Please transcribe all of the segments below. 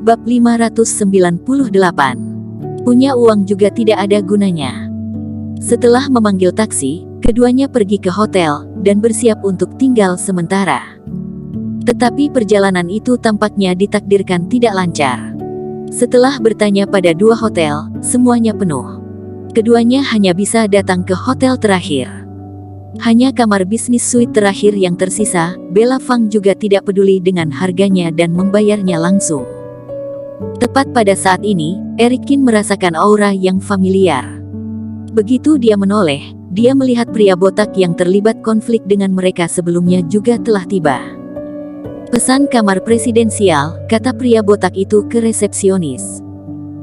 Bab 598. Punya uang juga tidak ada gunanya. Setelah memanggil taksi, keduanya pergi ke hotel dan bersiap untuk tinggal sementara. Tetapi perjalanan itu tampaknya ditakdirkan tidak lancar. Setelah bertanya pada 2 hotel, semuanya penuh. Keduanya hanya bisa datang ke hotel terakhir. Hanya kamar bisnis suite terakhir yang tersisa. Bella Fang juga tidak peduli dengan harganya dan membayarnya langsung. Tepat pada saat ini, Eric Kin merasakan aura yang familiar. Begitu dia menoleh, dia melihat pria botak yang terlibat konflik dengan mereka sebelumnya juga telah tiba. "Pesan kamar presidensial," kata pria botak itu ke resepsionis.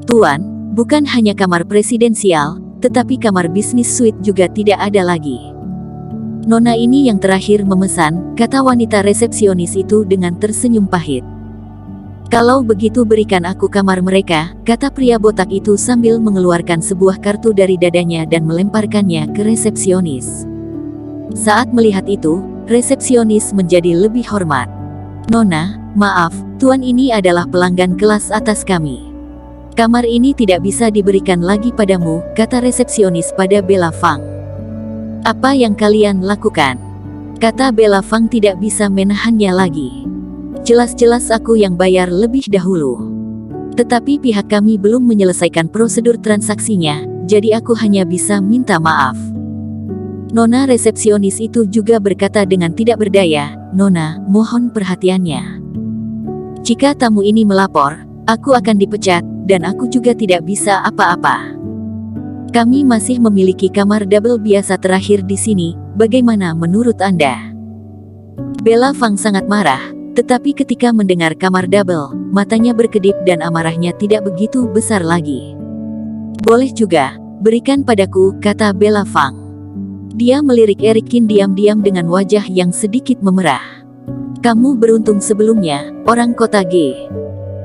"Tuan, bukan hanya kamar presidensial, tetapi kamar bisnis suite juga tidak ada lagi." "Nona ini yang terakhir memesan," kata wanita resepsionis itu dengan tersenyum pahit. "Kalau begitu berikan aku kamar mereka," kata pria botak itu sambil mengeluarkan sebuah kartu dari dadanya dan melemparkannya ke resepsionis. Saat melihat itu, resepsionis menjadi lebih hormat. "Nona, maaf, tuan ini adalah pelanggan kelas atas kami. Kamar ini tidak bisa diberikan lagi padamu," kata resepsionis pada Bella Fang. "Apa yang kalian lakukan?" kata Bella Fang tidak bisa menahannya lagi. "Jelas-jelas aku yang bayar lebih dahulu. Tetapi pihak kami belum menyelesaikan prosedur transaksinya, jadi aku hanya bisa minta maaf." Nona resepsionis itu juga berkata dengan tidak berdaya, "Nona, mohon perhatiannya. Jika tamu ini melapor, aku akan dipecat, dan aku juga tidak bisa apa-apa. Kami masih memiliki kamar double biasa terakhir di sini, bagaimana menurut Anda?" Bella Fang sangat marah. Tetapi ketika mendengar kamar double, matanya berkedip dan amarahnya tidak begitu besar lagi. "Boleh juga, berikan padaku," kata Bella Fang. Dia melirik Eric Kin diam-diam dengan wajah yang sedikit memerah. "Kamu beruntung sebelumnya, orang kota G.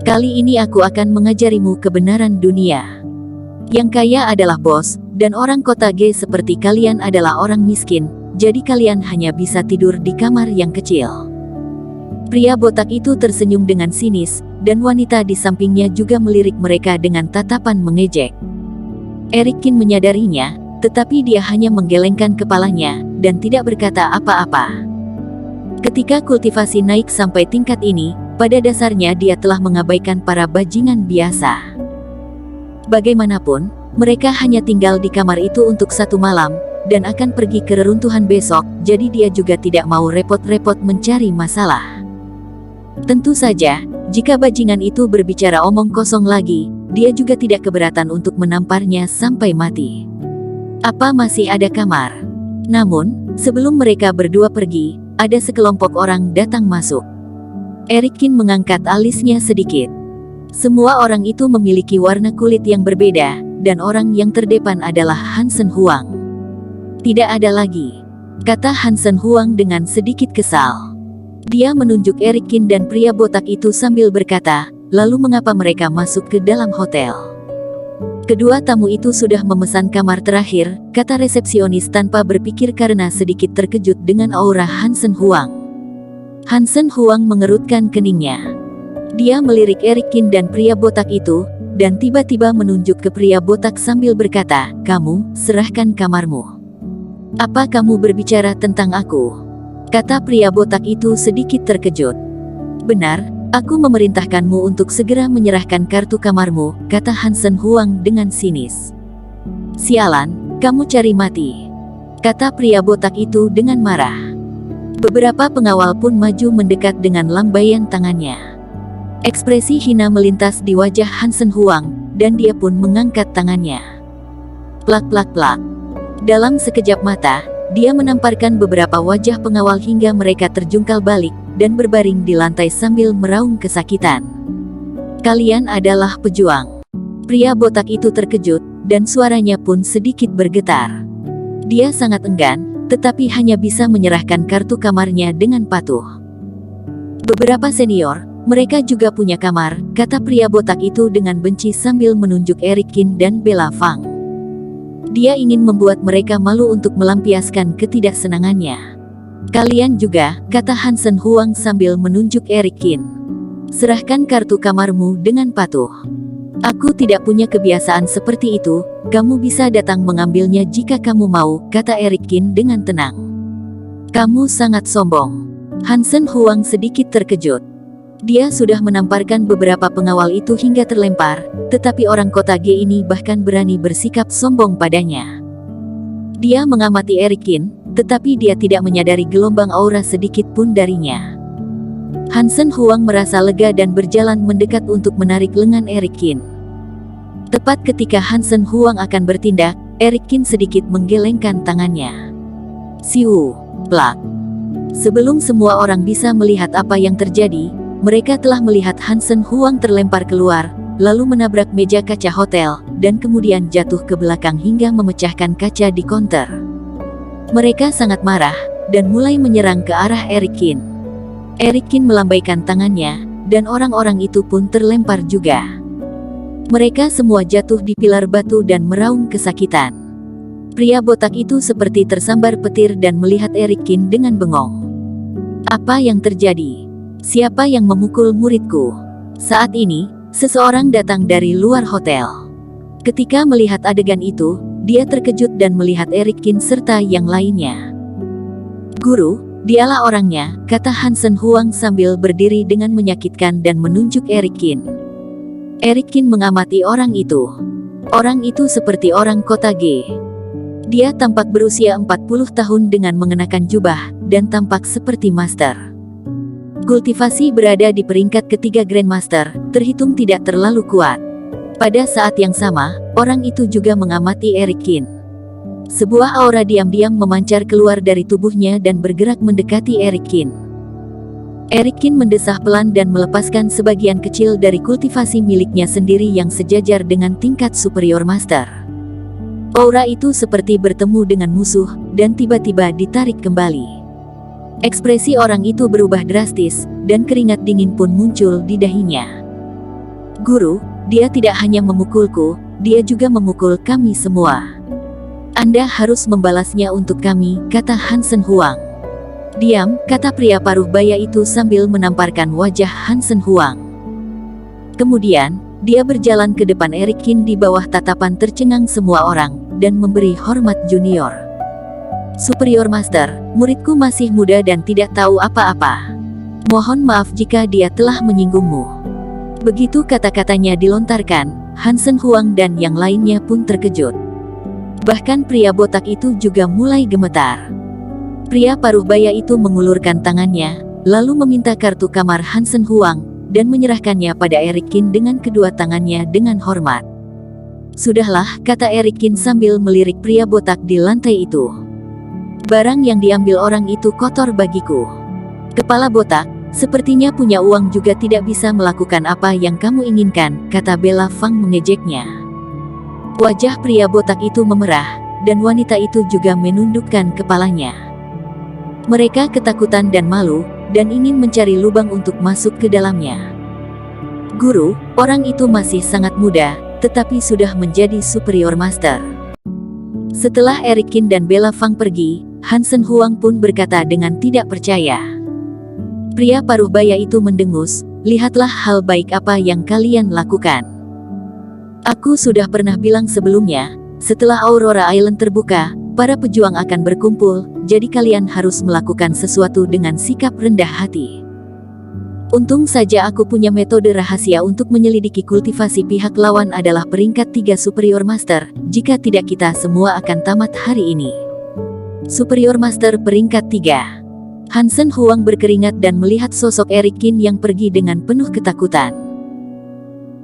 Kali ini aku akan mengajarimu kebenaran dunia. Yang kaya adalah bos, dan orang kota G seperti kalian adalah orang miskin, jadi kalian hanya bisa tidur di kamar yang kecil." Pria botak itu tersenyum dengan sinis, dan wanita di sampingnya juga melirik mereka dengan tatapan mengejek. Eric Kin menyadarinya, tetapi dia hanya menggelengkan kepalanya, dan tidak berkata apa-apa. Ketika kultivasi naik sampai tingkat ini, pada dasarnya dia telah mengabaikan para bajingan biasa. Bagaimanapun, mereka hanya tinggal di kamar itu untuk 1 malam, dan akan pergi ke reruntuhan besok, jadi dia juga tidak mau repot-repot mencari masalah. Tentu saja, jika bajingan itu berbicara omong kosong lagi, dia juga tidak keberatan untuk menamparnya sampai mati. "Apa masih ada kamar?" Namun, sebelum mereka berdua pergi, ada sekelompok orang datang masuk. Eric Kin mengangkat alisnya sedikit. Semua orang itu memiliki warna kulit yang berbeda, dan orang yang terdepan adalah Hansen Huang. "Tidak ada lagi," kata Hansen Huang dengan sedikit kesal. Dia menunjuk Eric Kin dan pria botak itu sambil berkata, "Lalu mengapa mereka masuk ke dalam hotel?" "Kedua tamu itu sudah memesan kamar terakhir," kata resepsionis tanpa berpikir karena sedikit terkejut dengan aura Hansen Huang. Hansen Huang mengerutkan keningnya. Dia melirik Eric Kin dan pria botak itu, dan tiba-tiba menunjuk ke pria botak sambil berkata, "Kamu, serahkan kamarmu." "Apa kamu berbicara tentang aku?" kata pria botak itu sedikit terkejut. "Benar, aku memerintahkanmu untuk segera menyerahkan kartu kamarmu," kata Hansen Huang dengan sinis. "Sialan, kamu cari mati," kata pria botak itu dengan marah. Beberapa pengawal pun maju mendekat dengan lambaian tangannya. Ekspresi hina melintas di wajah Hansen Huang, dan dia pun mengangkat tangannya. Plak-plak-plak. Dalam sekejap mata, dia menamparkan beberapa wajah pengawal hingga mereka terjungkal balik, dan berbaring di lantai sambil meraung kesakitan. "Kalian adalah pejuang." Pria botak itu terkejut, dan suaranya pun sedikit bergetar. Dia sangat enggan, tetapi hanya bisa menyerahkan kartu kamarnya dengan patuh. "Beberapa senior, mereka juga punya kamar," kata pria botak itu dengan benci sambil menunjuk Eric Kin dan Bella Fang. Dia ingin membuat mereka malu untuk melampiaskan ketidaksenangannya. "Kalian juga," kata Hansen Huang sambil menunjuk Eric Kin. Serahkan kartu kamarmu dengan patuh. Aku tidak punya kebiasaan seperti itu, kamu bisa datang mengambilnya jika kamu mau, kata Erikin dengan tenang. Kamu sangat sombong. Hansen Huang sedikit terkejut. Dia sudah menamparkan beberapa pengawal itu hingga terlempar, tetapi orang kota G ini bahkan berani bersikap sombong padanya. Dia mengamati Erikin, tetapi dia tidak menyadari gelombang aura sedikit pun darinya. Hansen Huang merasa lega dan berjalan mendekat untuk menarik lengan Erikin. Tepat ketika Hansen Huang akan bertindak, Erikin sedikit menggelengkan tangannya. Siu, plak. Sebelum semua orang bisa melihat apa yang terjadi, mereka telah melihat Hansen Huang terlempar keluar, lalu menabrak meja kaca hotel, dan kemudian jatuh ke belakang hingga memecahkan kaca di konter. Mereka sangat marah, dan mulai menyerang ke arah Erikin. Erikin melambaikan tangannya, dan orang-orang itu pun terlempar juga. Mereka semua jatuh di pilar batu dan meraung kesakitan. Pria botak itu seperti tersambar petir dan melihat Erikin dengan bengong. Apa yang terjadi? Siapa yang memukul muridku? Saat ini, seseorang datang dari luar hotel. Ketika melihat adegan itu, dia terkejut dan melihat Erikin serta yang lainnya. Guru, dialah orangnya, kata Hansen Huang sambil berdiri dengan menyakitkan dan menunjuk Erikin. Erikin mengamati orang itu. Orang itu seperti orang kota G. Dia tampak berusia 40 tahun dengan mengenakan jubah, dan tampak seperti master. Kultivasi berada di peringkat ketiga Grandmaster, terhitung tidak terlalu kuat. Pada saat yang sama, orang itu juga mengamati Erikin. Sebuah aura diam-diam memancar keluar dari tubuhnya dan bergerak mendekati Erikin. Erikin mendesah pelan dan melepaskan sebagian kecil dari kultivasi miliknya sendiri yang sejajar dengan tingkat superior master. Aura itu seperti bertemu dengan musuh, dan tiba-tiba ditarik kembali. Ekspresi orang itu berubah drastis, dan keringat dingin pun muncul di dahinya. Guru, dia tidak hanya memukulku, dia juga memukul kami semua. Anda harus membalasnya untuk kami, kata Hansen Huang. Diam, kata pria paruh baya itu sambil menamparkan wajah Hansen Huang. Kemudian, dia berjalan ke depan Erikin di bawah tatapan tercengang semua orang, dan memberi hormat junior. Superior Master, muridku masih muda dan tidak tahu apa-apa. Mohon maaf jika dia telah menyinggungmu. Begitu kata-katanya dilontarkan, Hansen Huang dan yang lainnya pun terkejut. Bahkan pria botak itu juga mulai gemetar. Pria paruh baya itu mengulurkan tangannya, lalu meminta kartu kamar Hansen Huang, dan menyerahkannya pada Erikin dengan kedua tangannya dengan hormat. Sudahlah, kata Erikin sambil melirik pria botak di lantai itu. Barang yang diambil orang itu kotor bagiku. Kepala botak, sepertinya punya uang juga tidak bisa melakukan apa yang kamu inginkan, kata Bella Fang mengejeknya. Wajah pria botak itu memerah, dan wanita itu juga menundukkan kepalanya. Mereka ketakutan dan malu, dan ingin mencari lubang untuk masuk ke dalamnya. Guru, orang itu masih sangat muda, tetapi sudah menjadi superior master. Setelah Erikin dan Bella Fang pergi, Hansen Huang pun berkata dengan tidak percaya. Pria paruh baya itu mendengus, lihatlah hal baik apa yang kalian lakukan. Aku sudah pernah bilang sebelumnya, setelah Aurora Island terbuka, para pejuang akan berkumpul, jadi kalian harus melakukan sesuatu dengan sikap rendah hati. Untung saja aku punya metode rahasia untuk menyelidiki kultivasi pihak lawan adalah peringkat 3 Superior Master, jika tidak kita semua akan tamat hari ini. Superior Master peringkat 3. Hansen Huang berkeringat dan melihat sosok Erikin yang pergi dengan penuh ketakutan.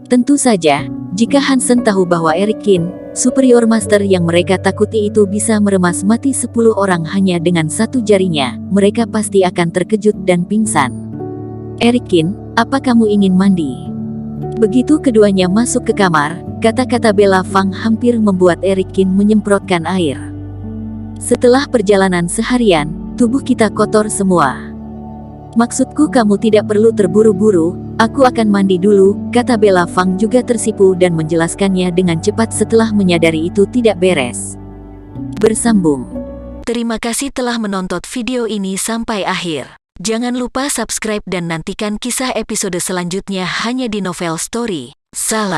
Tentu saja, jika Hansen tahu bahwa Erikin, Superior Master yang mereka takuti itu bisa meremas mati 10 orang hanya dengan satu jarinya, mereka pasti akan terkejut dan pingsan. Erikin, apa kamu ingin mandi? Begitu keduanya masuk ke kamar, kata-kata Bella Fang hampir membuat Erikin menyemprotkan air. Setelah perjalanan seharian, tubuh kita kotor semua. Maksudku kamu tidak perlu terburu-buru, aku akan mandi dulu, kata Bella Fang juga tersipu dan menjelaskannya dengan cepat setelah menyadari itu tidak beres. Bersambung. Terima kasih telah menonton video ini sampai akhir. Jangan lupa subscribe dan nantikan kisah episode selanjutnya hanya di Novel Story. Salam.